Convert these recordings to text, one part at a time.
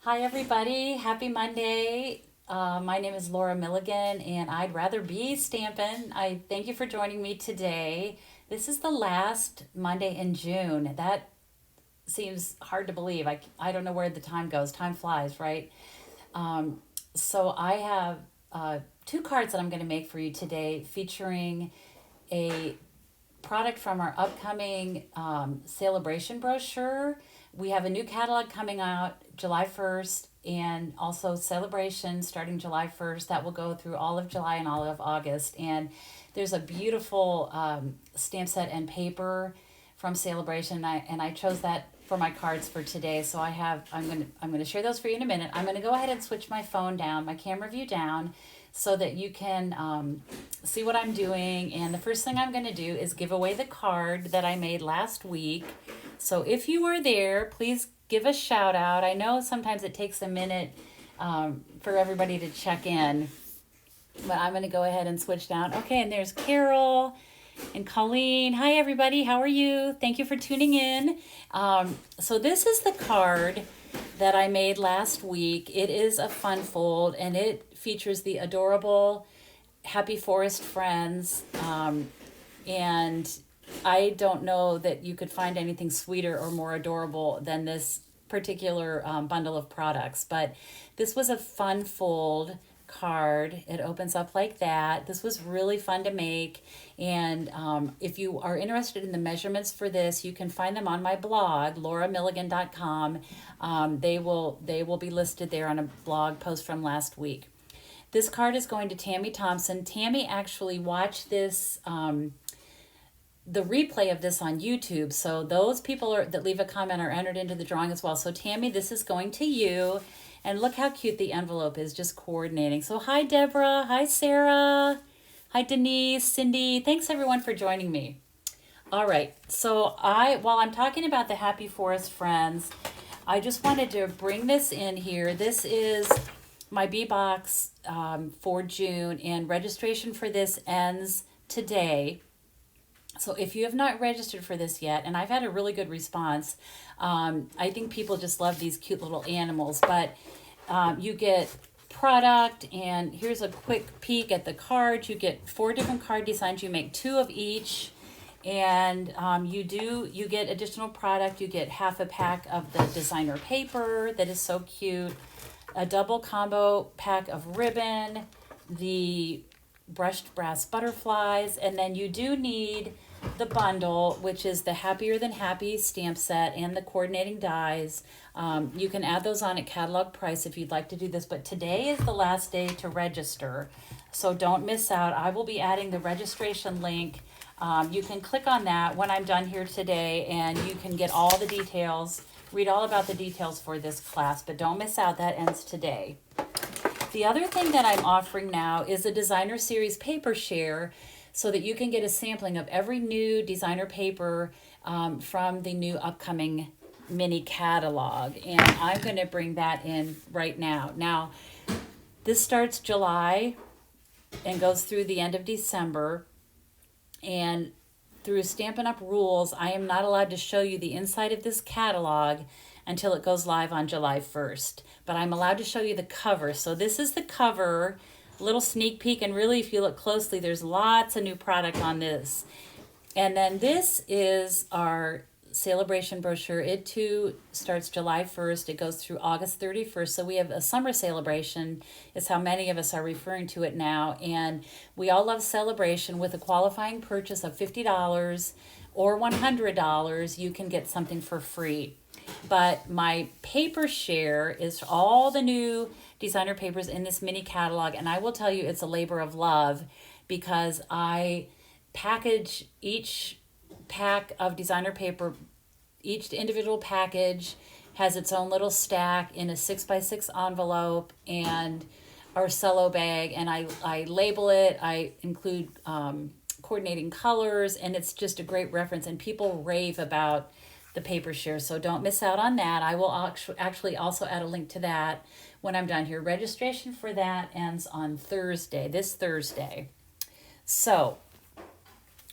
Hi, everybody. Happy Monday. My name is Laura Milligan, and I'd rather be stampin'. I thank you for joining me today. This is the last Monday in June. That seems hard to believe. I don't know where the time goes. Time flies, right? Um, so I have two cards that I'm going to make for you today featuring a product from our upcoming celebration brochure. We have a new catalog coming out July 1st and also celebration starting July 1st that will go through all of July and all of August. And there's a beautiful stamp set and paper from celebration. And I chose that for my cards for today. So I'm gonna share those for you in a minute. I'm gonna go ahead and switch my phone down, my camera view down, so that you can see what I'm doing. And the first thing I'm going to do is give away the card that I made last week. So if you were there, please give a shout out. I know sometimes it takes a minute for everybody to check in, but I'm going to go ahead and switch down. Okay, and there's Carol and Colleen. Hi, everybody. How are you? Thank you for tuning in. So this is the card that I made last week. It is a fun fold, and it features the adorable Happy Forest Friends. And I don't know that you could find anything sweeter or more adorable than this particular bundle of products. But this was a fun fold card. It opens up like that. This was really fun to make. And if you are interested in the measurements for this, you can find them on my blog, lauramilligan.com. They will be listed there on a blog post from last week. This card is going to Tammy Thompson. Tammy actually watched this, the replay of this on YouTube. So those people that leave a comment are entered into the drawing as well. So Tammy, this is going to you. And look how cute the envelope is, just coordinating. So hi, Deborah. Hi, Sarah. Hi, Denise, Cindy. Thanks, everyone, for joining me. All right. So while I'm talking about the Happy Forest Friends, I just wanted to bring this in here. This is my B-Box for June, and registration for this ends today. So if you have not registered for this yet, and I've had a really good response, I think people just love these cute little animals, but you get product, and here's a quick peek at the card. You get 4 different card designs. You make 2 of each, and you get additional product. You get half a pack of the designer paper that is so cute, a double combo pack of ribbon, the brushed brass butterflies, and then you do need the bundle, which is the Happier Than Happy stamp set and the coordinating dies. You can add those on at catalog price if you'd like to do this, but today is the last day to register, so don't miss out. I will be adding the registration link. You can click on that when I'm done here today, and you can get all the details, read all about the details for this class, but don't miss out. That ends today. The other thing that I'm offering now is a designer series paper share, so that you can get a sampling of every new designer paper from the new upcoming mini catalog. And I'm going to bring that in right now. Now, this starts July and goes through the end of December. And through Stampin' Up rules, I am not allowed to show you the inside of this catalog until it goes live on July 1st. But I'm allowed to show you the cover. So this is the cover, little sneak peek, and really if you look closely, there's lots of new product on this. And then this is our celebration brochure. It too starts July 1st. It goes through August 31st. So we have a summer celebration is how many of us are referring to it now. And we all love celebration. With a qualifying purchase of $50 or $100, you can get something for free. But my paper share is all the new designer papers in this mini catalog, and I will tell you it's a labor of love because I package each pack of designer paper. Each individual package has its own little stack in a 6x6 envelope and our cello bag, and I label it. I include coordinating colors, and it's just a great reference, and people rave about the paper share, so don't miss out on that. I will actually also add a link to that when I'm done here. Registration for that ends on Thursday, this Thursday. So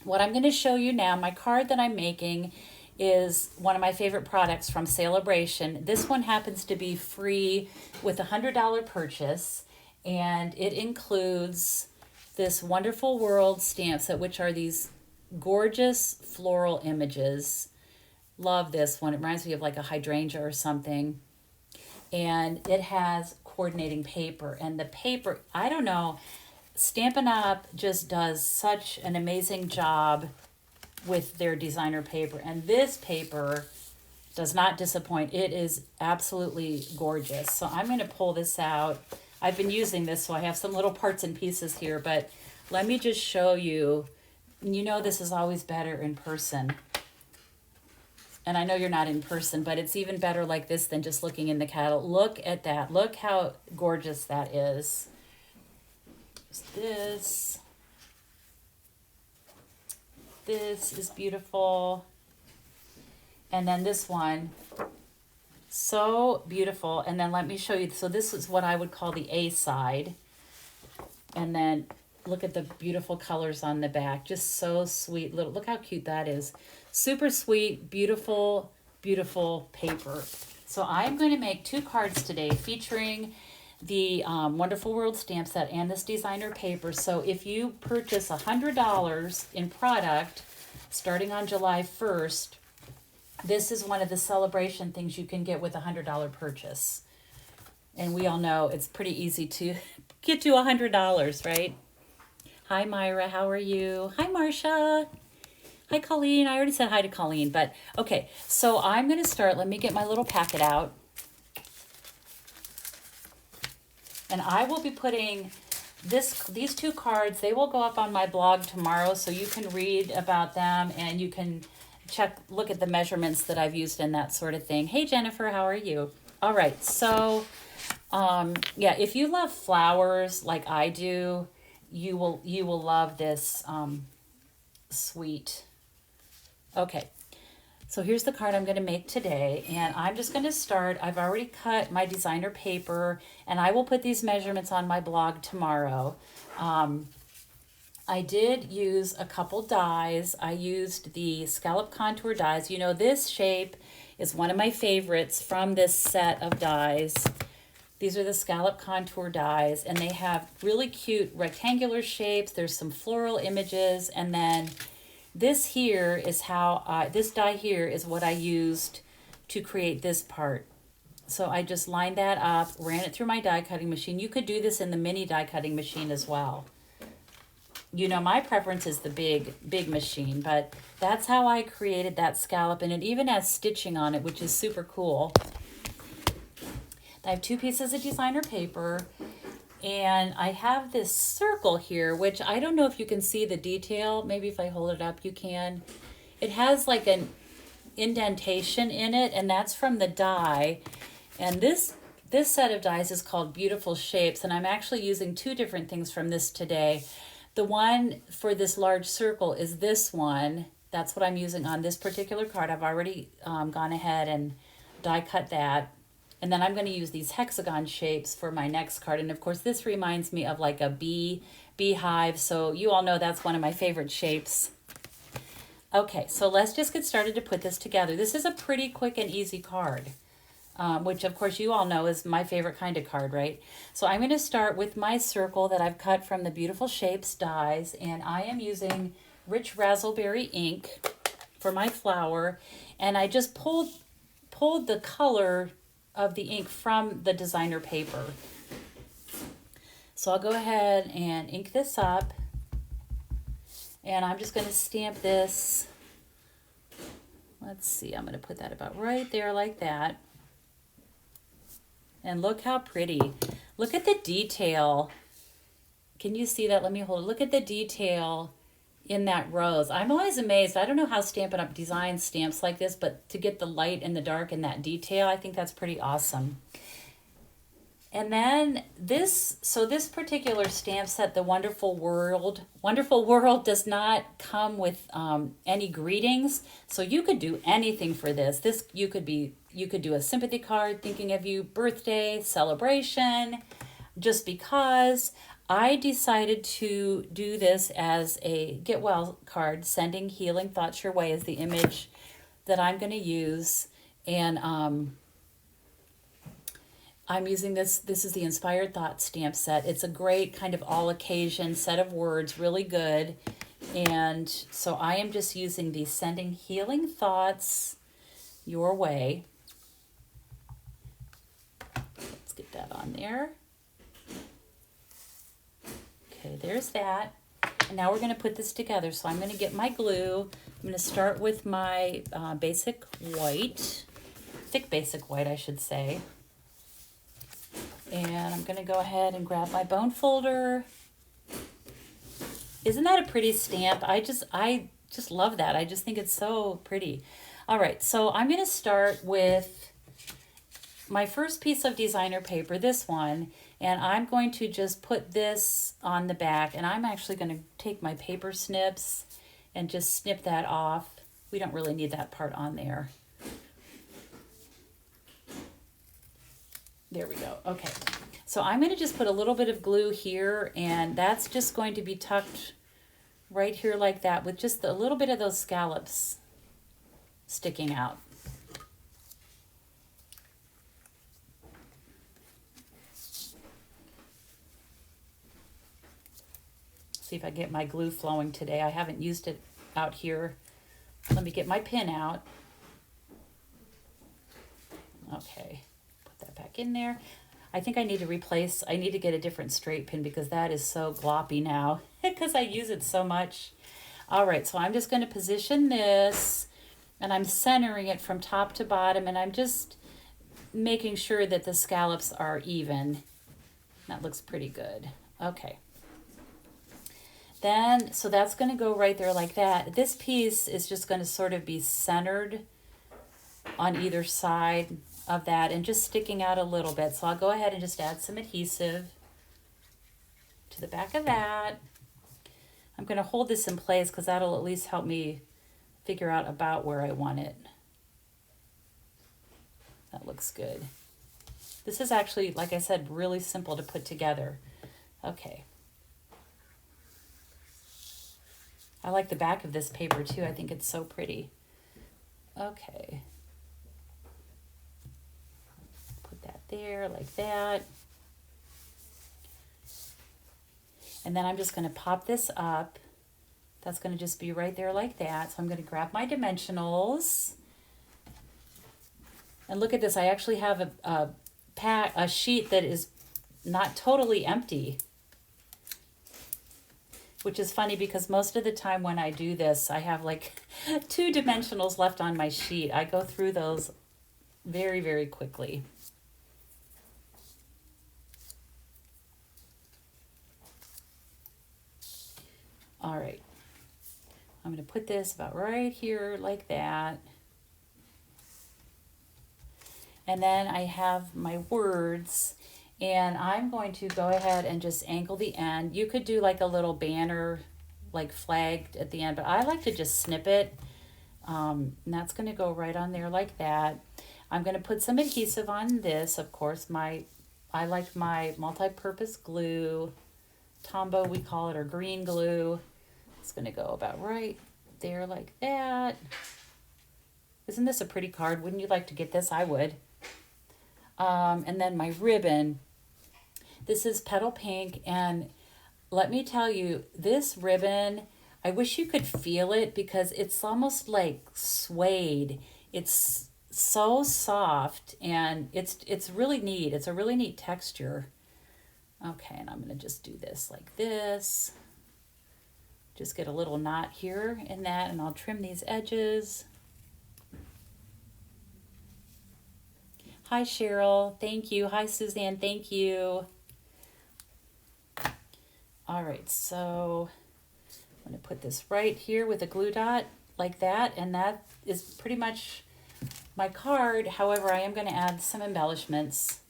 what I'm going to show you now, my card that I'm making is one of my favorite products from Sale-a-Bration. This one happens to be free with a $100 purchase, and it includes this Wonderful World stamp set, which are these gorgeous floral images. Love this one. It reminds me of like a hydrangea or something. And it has coordinating paper. And the paper, I don't know, Stampin' Up! Just does such an amazing job with their designer paper. And this paper does not disappoint. It is absolutely gorgeous. So I'm going to pull this out. I've been using this, so I have some little parts and pieces here, but let me just show you. You know this is always better in person. And I know you're not in person, but it's even better like this than just looking in the catalog. Look at that. Look how gorgeous that is. This is beautiful. And then this one, so beautiful. And then let me show you. So this is what I would call the A side. And then look at the beautiful colors on the back. Just so sweet. Look how cute that is. Super sweet, beautiful, beautiful paper. So I'm going to make 2 cards today featuring the Wonderful World stamp set and this designer paper. So if you purchase $100 in product starting on July 1st, this is one of the celebration things you can get with a $100 purchase. And we all know it's pretty easy to get to $100, right? Hi, Myra. How are you? Hi, Marcia. Hi, Colleen. I already said hi to Colleen, but okay. So I'm going to start. Let me get my little packet out. And I will be putting these 2 cards. They will go up on my blog tomorrow, so you can read about them and you can look at the measurements that I've used and that sort of thing. Hey, Jennifer, how are you? All right. So, yeah, if you love flowers like I do, you will love this suite. Okay. So here's the card I'm going to make today, and I'm just going to start. I've already cut my designer paper, and I will put these measurements on my blog tomorrow. I did use a couple dies. I used the scallop contour dies. You know, this shape is one of my favorites from this set of dies. These are the scallop contour dies, and they have really cute rectangular shapes. There's some floral images, and then this here is how, this die here is what I used to create this part. So I just lined that up, ran it through my die cutting machine. You could do this in the mini die cutting machine as well. You know, my preference is the big machine, but that's how I created that scallop, and it even has stitching on it, which is super cool. I have 2 pieces of designer paper, and I have this circle here, which I don't know if you can see the detail. Maybe if I hold it up, you can. It has like an indentation in it, and that's from the die. And this set of dies is called Beautiful Shapes, and I'm actually using 2 different things from this today. The one for this large circle is this one. That's what I'm using on this particular card. I've already gone ahead and die cut that. And then I'm going to use these hexagon shapes for my next card. And of course, this reminds me of like a beehive. So you all know that's one of my favorite shapes. Okay, so let's just get started to put this together. This is a pretty quick and easy card, which of course you all know is my favorite kind of card, right? So I'm going to start with my circle that I've cut from the Beautiful Shapes dies. And I am using Rich Razzleberry ink for my flower. And I just pulled the color of the ink from the designer paper. So I'll go ahead and ink this up, and I'm just going to stamp this. Let's see, I'm going to put that about right there like that. And look how pretty. Look at the detail. Can you see that? Let me hold it. Look at the detail in that rose. I'm always amazed. I don't know how Stampin' Up! Designs stamps like this, but to get the light and the dark and that detail, I think that's pretty awesome. And then this particular stamp set, the Wonderful World does not come with any greetings, so you could do anything for this. You could do a sympathy card, thinking of you, birthday, celebration, just because. I decided to do this as a get well card, sending healing thoughts your way is the image that I'm going to use, and I'm using this. This is the Inspired Thought stamp set. It's a great kind of all occasion set of words, really good. And so I am just using the Sending Healing Thoughts Your Way. Let's get that on there. Okay, there's that. And now we're going to put this together. So I'm going to get my glue. I'm going to start with my basic white, thick basic white, I should say. And I'm going to go ahead and grab my bone folder. Isn't that a pretty stamp? I just love that. I just think it's so pretty. All right, so I'm going to start with my first piece of designer paper, this one, and I'm going to just put this on the back, and I'm actually going to take my paper snips and just snip that off. We don't really need that part on there. There we go. Okay. So I'm going to just put a little bit of glue here, and that's just going to be tucked right here like that with just a little bit of those scallops sticking out. See if I get my glue flowing today. I haven't used it out here. Let me get my pin out. Okay, put that back in there. I think I need to get a different straight pin because that is so gloppy now because I use it so much. All right, so I'm just going to position this, and I'm centering it from top to bottom, and I'm just making sure that the scallops are even. That looks pretty good. Okay. Then, so that's going to go right there like that. This piece is just going to sort of be centered on either side of that and just sticking out a little bit. So I'll go ahead and just add some adhesive to the back of that. I'm going to hold this in place because that'll at least help me figure out about where I want it. That looks good. This is actually, like I said, really simple to put together. Okay. I like the back of this paper too. I think it's so pretty. Okay. Put that there like that. And then I'm just going to pop this up. That's going to just be right there like that. So I'm going to grab my dimensionals. And look at this. I actually have a sheet that is not totally empty, which is funny because most of the time when I do this, I have like 2 dimensionals left on my sheet. I go through those very, very quickly. All right. I'm going to put this about right here like that. And then I have my words, and I'm going to go ahead and just angle the end. You could do like a little banner, like flagged at the end, but I like to just snip it. And that's going to go right on there like that. I'm going to put some adhesive on this. Of course, I like my multi-purpose glue, Tombow we call it, or green glue. It's going to go about right there like that. Isn't this a pretty card? Wouldn't you like to get this? I would. And then my ribbon. This is Petal Pink, and let me tell you, this ribbon, I wish you could feel it because it's almost like suede. It's so soft, and it's really neat. It's a really neat texture. Okay, and I'm going to just do this like this. Just get a little knot here in that, and I'll trim these edges. Hi, Cheryl. Thank you. Hi, Suzanne. Thank you. All right, so I'm going to put this right here with a glue dot like that, and that is pretty much my card. However, I am going to add some embellishments.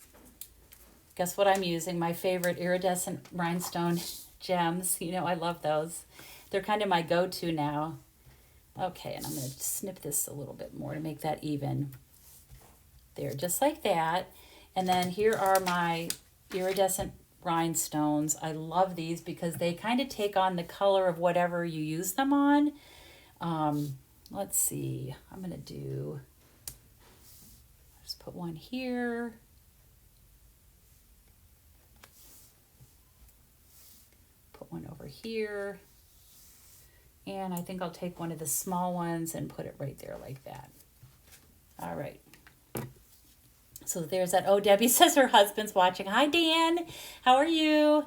Guess what I'm using? My favorite iridescent rhinestone gems. You know, I love those. They're kind of my go-to now. Okay, and I'm going to snip this a little bit more to make that even. There, just like that. And then here are my iridescent rhinestones. I love these because they kind of take on the color of whatever you use them on. let's see, I'm going to do, just put one here. Put one over here. And I think I'll take one of the small ones and put it right there like that. All right. So there's that. Oh, Debbie says her husband's watching. Hi, Dan. How are you?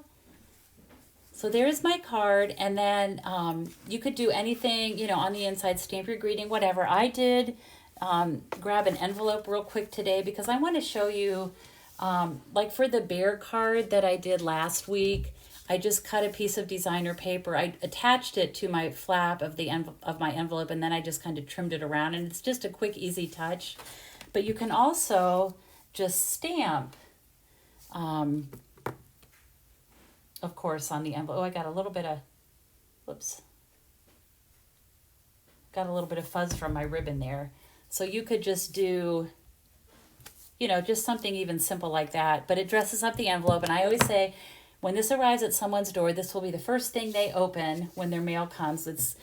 So there's my card. And then you could do anything, you know, on the inside, stamp your greeting, whatever. I did grab an envelope real quick today because I want to show you, like for the bear card that I did last week, I just cut a piece of designer paper. I attached it to my flap of my envelope, and then I just kind of trimmed it around, and it's just a quick, easy touch. But you can also just stamp, of course, on the envelope. Oh, I got a little bit of, whoops. Got a little bit of fuzz from my ribbon there. So you could just do, you know, just something even simple like that, but it dresses up the envelope. And I always say, when this arrives at someone's door, this will be the first thing they open when their mail comes. It's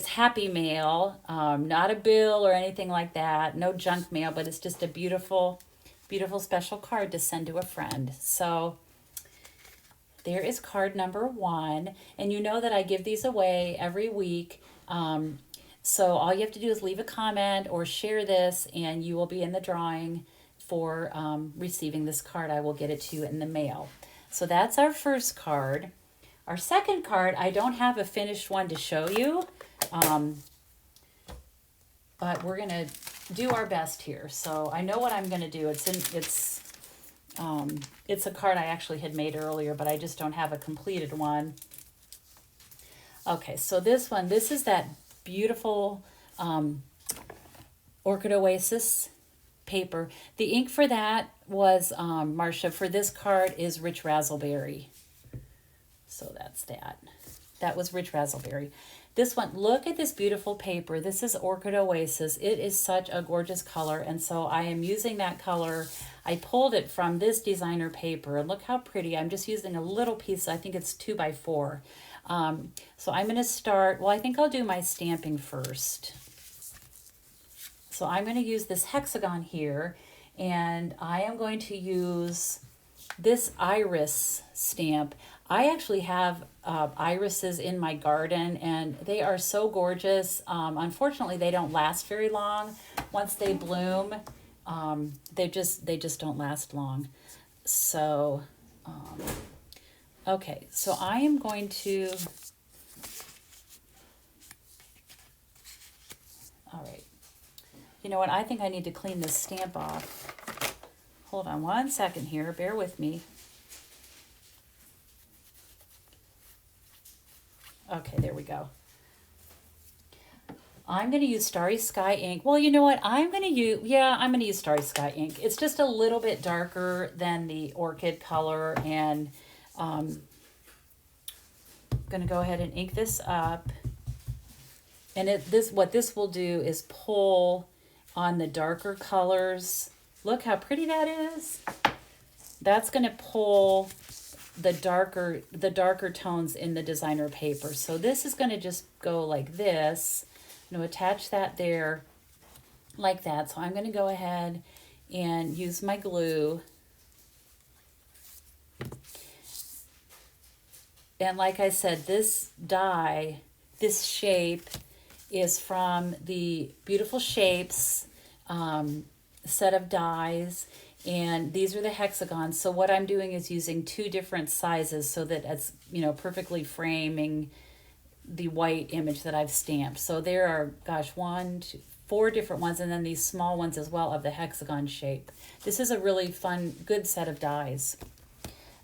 happy mail, not a bill or anything like that, no junk mail, but it's just a beautiful, beautiful special card to send to a friend. So there is card number 1, and you know that I give these away every week. So all you have to do is leave a comment or share this, and you will be in the drawing for receiving this card. I will get it to you in the mail. So that's our first card. Our second card, I don't have a finished one to show you, but we're going to do our best here. So I know what I'm going to do. It's a card I actually had made earlier, but I just don't have a completed one. Okay, so this one, this is that beautiful Orchid Oasis paper. The ink for that was, Marcia, for this card is Rich Razzleberry. So that's that. That was Rich Razzleberry. This one, look at this beautiful paper. This is Orchid Oasis. It is such a gorgeous color, and so I am using that color. I pulled it from this designer paper, and look how pretty. I'm just using a little piece. I think it's 2x4. So I'm going to start, well, I think I'll do my stamping first. So I'm going to use this hexagon here, and I am going to use this iris stamp. I actually have irises in my garden, and they are so gorgeous. Unfortunately, they don't last very long. Once they bloom, they just don't last long. So, okay, so I am going to, all right. You know what? I think I need to clean this stamp off. Hold on one second here. Bear with me. Okay, there we go. I'm going to use Starry Sky ink. Well, you know what? I'm going to use Starry Sky ink. It's just a little bit darker than the orchid color, and I'm going to go ahead and ink this up. And what this will do is pull on the darker colors. Look how pretty that is. That's going to pull the darker tones in the designer paper. So this is going to just go like this. I'm going to attach that there like that. So I'm going to go ahead and use my glue. And like I said, this die, this shape is from the Beautiful Shapes set of dies, and these are the hexagons. So what I'm doing is using 2 different sizes so that it's, you know, perfectly framing the white image that I've stamped. So there are, gosh, 4 different ones, and then these small ones as well of the hexagon shape. This is a really fun, good set of dies.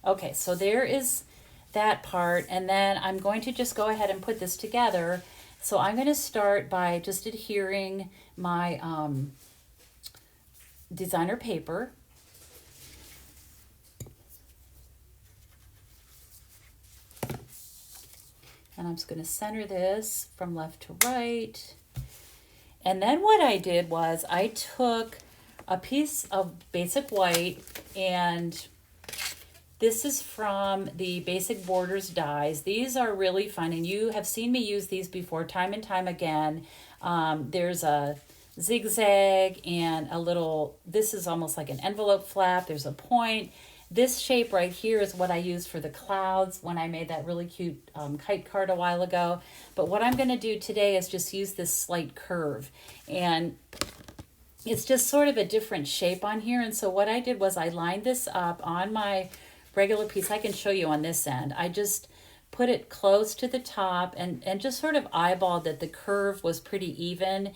Okay, so there is that part, and then I'm going to just go ahead and put this together. So I'm going to start by just adhering my designer paper. And I'm just going to center this from left to right. And then what I did was I took a piece of basic white, and this is from the Basic Borders dies. These are really fun, and you have seen me use these before time and time again. There's a zigzag and a little, this is almost like an envelope flap. There's a point. This shape right here is what I used for the clouds when I made that really cute kite card a while ago. But what I'm going to do today is just use this slight curve. And it's just sort of a different shape on here. And so what I did was I lined this up on my regular piece. I can show you on this end. I just put it close to the top and just sort of eyeballed that the curve was pretty even.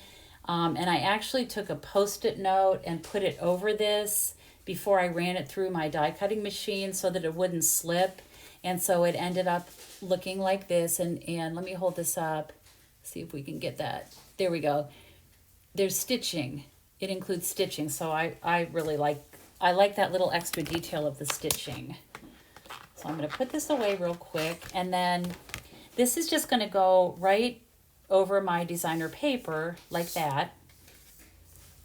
And I actually took a Post-it note and put it over this before I ran it through my die cutting machine so that it wouldn't slip. And so it ended up looking like this. And let me hold this up, see if we can get that. There we go. There's stitching. It includes stitching. So I really like that little extra detail of the stitching. So I'm going to put this away real quick. And then this is just going to go right over my designer paper like that.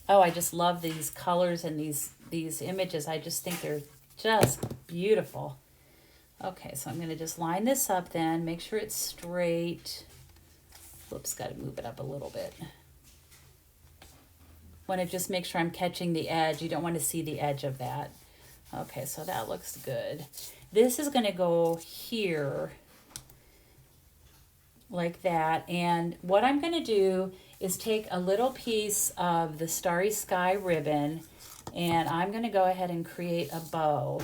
Oh, I just love these colors and these images. I just think they're just beautiful. Okay, so I'm going to just line this up then, make sure it's straight. Whoops, got to move it up a little bit. Want to just make sure I'm catching the edge. You don't want to see the edge of that. Okay, so that looks good. This is going to go here like that. And what I'm going to do is take a little piece of the Starry Sky ribbon and I'm going to go ahead and create a bow.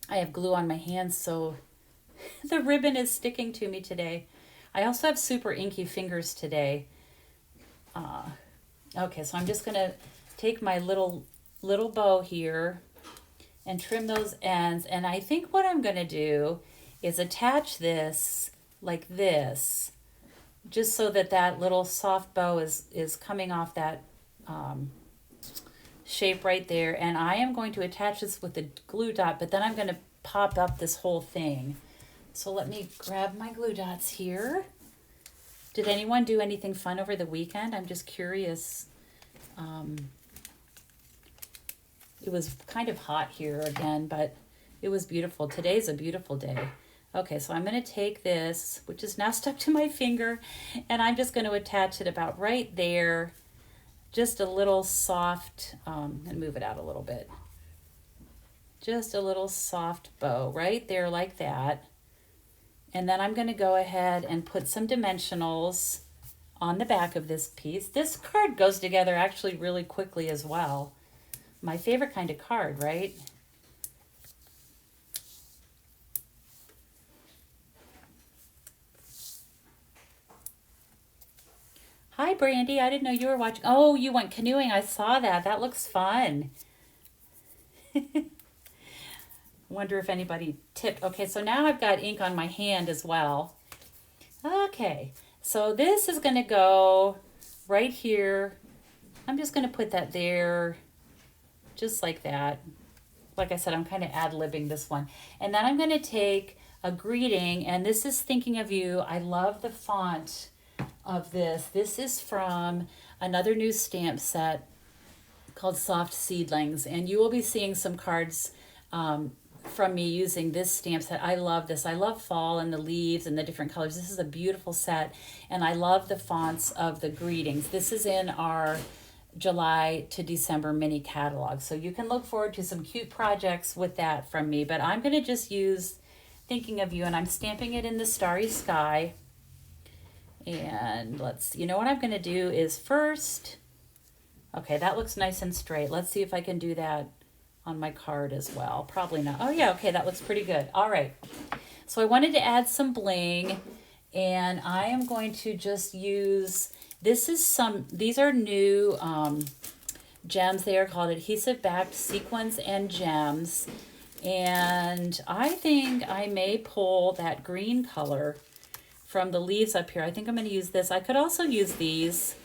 I have glue on my hands, so the ribbon is sticking to me today. I also have super inky fingers today. Okay, so I'm just going to take my little bow here and trim those ends. And I think what I'm going to do is attach this like this, just so that that little soft bow is coming off that shape right there. And I am going to attach this with a glue dot, but then I'm going to pop up this whole thing. So let me grab my glue dots here. Did anyone do anything fun over the weekend? I'm just curious. It was kind of hot here again, but it was beautiful. Today's a beautiful day. Okay, so I'm going to take this, which is now stuck to my finger, and I'm just going to attach it about right there. Just a little soft, and move it out a little bit. Just a little soft bow right there like that. And then I'm going to go ahead and put some dimensionals on the back of this piece. This card goes together actually really quickly as well. My favorite kind of card, right? Hi, Brandy. I didn't know you were watching. Oh, you went canoeing. I saw that. That looks fun. Wonder if anybody tipped. Okay, so now I've got ink on my hand as well. Okay, so this is going to go right here. I'm just going to put that there, just like that. Like I said, I'm kind of ad-libbing this one. And then I'm going to take a greeting, and this is Thinking of You. I love the font of this. This is from another new stamp set called Soft Seedlings, and you will be seeing some cards from me using this stamp set. I love this. I love fall and the leaves and the different colors. This is a beautiful set, and I love the fonts of the greetings. This is in our July to December mini catalog, so you can look forward to some cute projects with that from me. But I'm going to just use Thinking of You, and I'm stamping it in the Starry Sky. And you know what I'm going to do is first, okay, that looks nice and straight. Let's see if I can do that on my card as well. Probably not. Oh yeah, okay, that looks pretty good. All right, so I wanted to add some bling, and I am going to just use, these are new gems. They are called adhesive backed sequins and gems, and I think I may pull that green color from the leaves up here. I think I'm going to use this. I could also use these.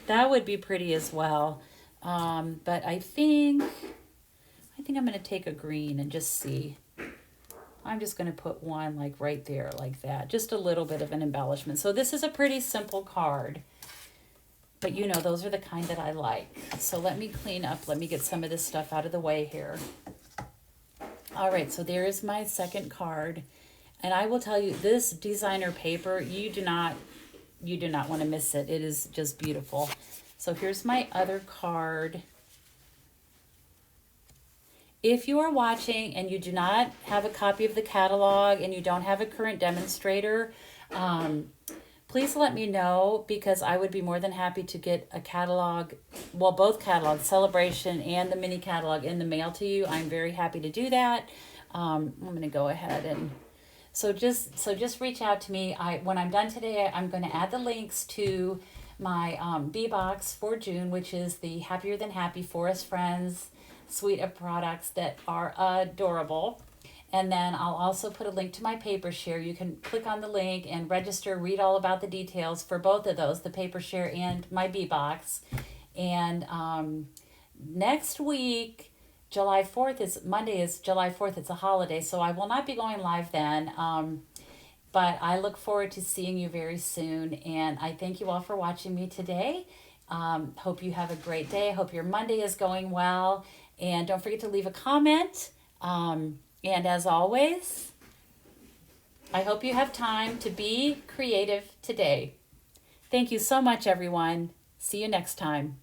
That would be pretty as well. But I think I'm going to take a green and just see. I'm just going to put one like right there like that. Just a little bit of an embellishment. So this is a pretty simple card. But you know, those are the kind that I like. So let me clean up. Let me get some of this stuff out of the way here. All right, so there is my second card. And I will tell you, this designer paper, you do not want to miss it. It is just beautiful. So here's my other card. If you are watching and you do not have a copy of the catalog and you don't have a current demonstrator, please let me know, because I would be more than happy to get a catalog, well, both catalogs, Celebration and the mini catalog, in the mail to you. I'm very happy to do that. I'm going to go ahead and just reach out to me. When I'm done today, I'm going to add the links to my B box for June, which is the Happier Than Happy Forest Friends suite of products that are adorable. And then I'll also put a link to my paper share. You can click on the link and register, read all about the details for both of those, the paper share and my B box. And next week, July 4th is July 4th. It's a holiday, so I will not be going live then. But I look forward to seeing you very soon. And I thank you all for watching me today. Hope you have a great day. Hope your Monday is going well. And don't forget to leave a comment. And as always, I hope you have time to be creative today. Thank you so much, everyone. See you next time.